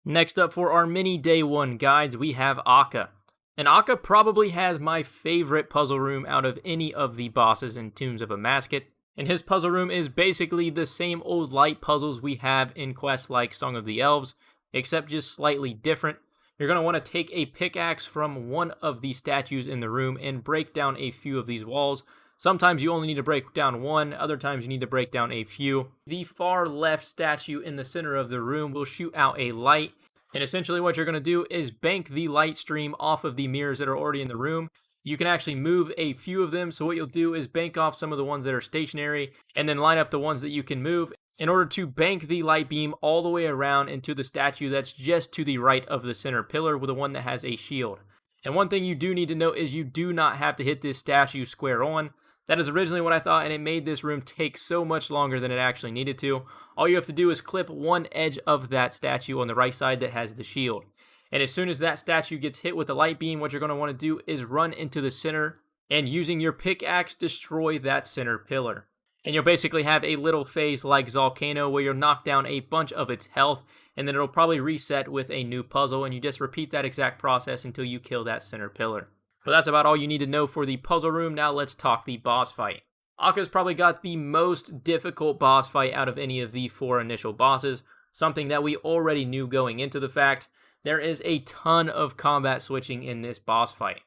Next up for our mini day 1 guides, we have Akkha. And Akkha probably has my favorite puzzle room out of any of the bosses in Tombs of Amascut. And his puzzle room is basically the same old light puzzles we have in quests like Song of the Elves, except just slightly different. You're going to want to take a pickaxe from one of the statues in the room and break down a few of these walls. Sometimes you only need to break down one, other times you need to break down a few. The far left statue in the center of the room will shoot out a light, and essentially what you're going to do is bank the light stream off of the mirrors that are already in the room. You can actually move a few of them, so what you'll do is bank off some of the ones that are stationary, and then line up the ones that you can move, in order to bank the light beam all the way around into the statue that's just to the right of the center pillar, with the one that has a shield. And one thing you do need to know is you do not have to hit this statue square on. That is originally what I thought, and it made this room take so much longer than it actually needed to. All you have to do is clip one edge of that statue on the right side that has the shield. And as soon as that statue gets hit with the light beam, what you're going to want to do is run into the center, and using your pickaxe, destroy that center pillar. And you'll basically have a little phase like Volcano where you'll knock down a bunch of its health, and then it'll probably reset with a new puzzle, and you just repeat that exact process until you kill that center pillar. But that's about all you need to know for the puzzle room. Now let's talk the boss fight. Akkha's probably got the most difficult boss fight out of any of the 4 initial bosses, something that we already knew going into the fact. There is a ton of combat switching in this boss fight.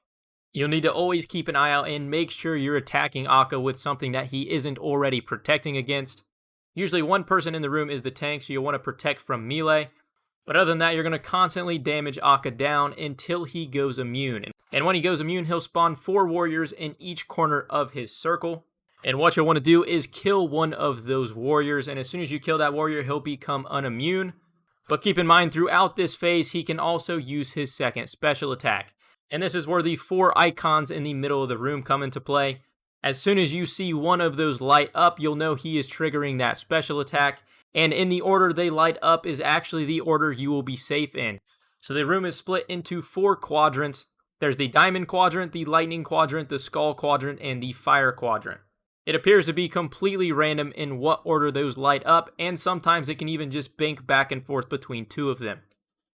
You'll need to always keep an eye out and make sure you're attacking Akkha with something that he isn't already protecting against. Usually one person in the room is the tank, so you'll want to protect from melee. But other than that, you're going to constantly damage Akkha down until he goes immune. And when he goes immune, he'll spawn 4 warriors in each corner of his circle. And what you'll want to do is kill one of those warriors, and as soon as you kill that warrior, he'll become unimmune. But keep in mind, throughout this phase, he can also use his second special attack. And this is where the 4 icons in the middle of the room come into play. As soon as you see one of those light up, you'll know he is triggering that special attack. And in the order they light up is actually the order you will be safe in. So the room is split into 4 quadrants. There's the diamond quadrant, the lightning quadrant, the skull quadrant, and the fire quadrant. It appears to be completely random in what order those light up, and sometimes it can even just bank back and forth between 2 of them.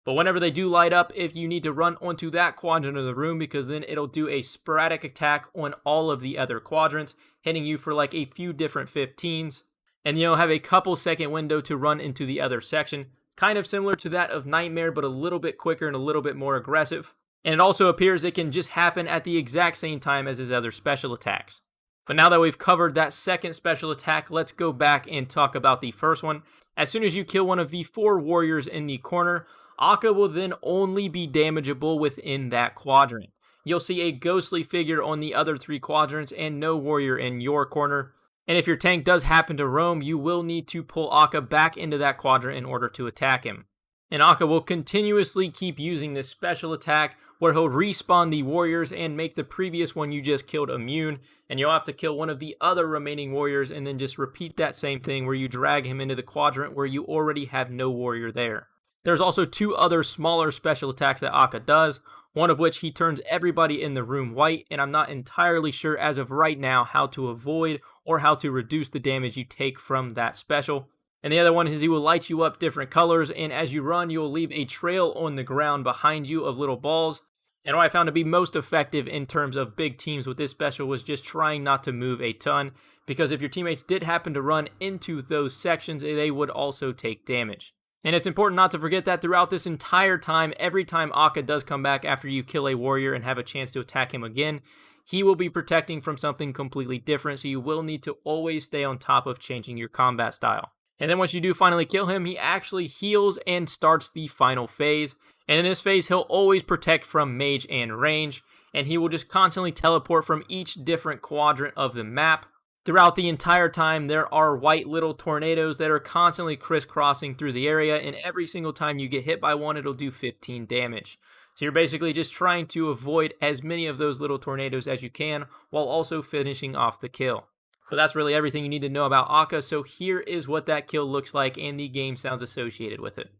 But whenever they do light up, if you need to run onto that quadrant of the room, because then it'll do a sporadic attack on all of the other quadrants, hitting you for like a few different 15s. And you'll have a couple second window to run into the other section, kind of similar to that of Nightmare, but a little bit quicker and a little bit more aggressive. And it also appears it can just happen at the exact same time as his other special attacks. But now that we've covered that second special attack, let's go back and talk about the first one. As soon as you kill one of the 4 warriors in the corner, Akkha will then only be damageable within that quadrant. You'll see a ghostly figure on the other 3 quadrants and no warrior in your corner. And if your tank does happen to roam, you will need to pull Akkha back into that quadrant in order to attack him. And Akkha will continuously keep using this special attack where he'll respawn the warriors and make the previous one you just killed immune, and you'll have to kill one of the other remaining warriors and then just repeat that same thing where you drag him into the quadrant where you already have no warrior there. There's also 2 other smaller special attacks that Akkha does, one of which he turns everybody in the room white, and I'm not entirely sure as of right now how to avoid or how to reduce the damage you take from that special. And the other one is he will light you up different colors, and as you run, you'll leave a trail on the ground behind you of little balls. And what I found to be most effective in terms of big teams with this special was just trying not to move a ton, because if your teammates did happen to run into those sections, they would also take damage. And it's important not to forget that throughout this entire time, every time Akkha does come back after you kill a warrior and have a chance to attack him again, he will be protecting from something completely different, so you will need to always stay on top of changing your combat style. And then once you do finally kill him, he actually heals and starts the final phase. And in this phase, he'll always protect from mage and range, and he will just constantly teleport from each different quadrant of the map. Throughout the entire time, there are white little tornadoes that are constantly crisscrossing through the area, and every single time you get hit by one, it'll do 15 damage. So you're basically just trying to avoid as many of those little tornadoes as you can, while also finishing off the kill. But that's really everything you need to know about Akkha, so here is what that kill looks like and the game sounds associated with it.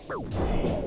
You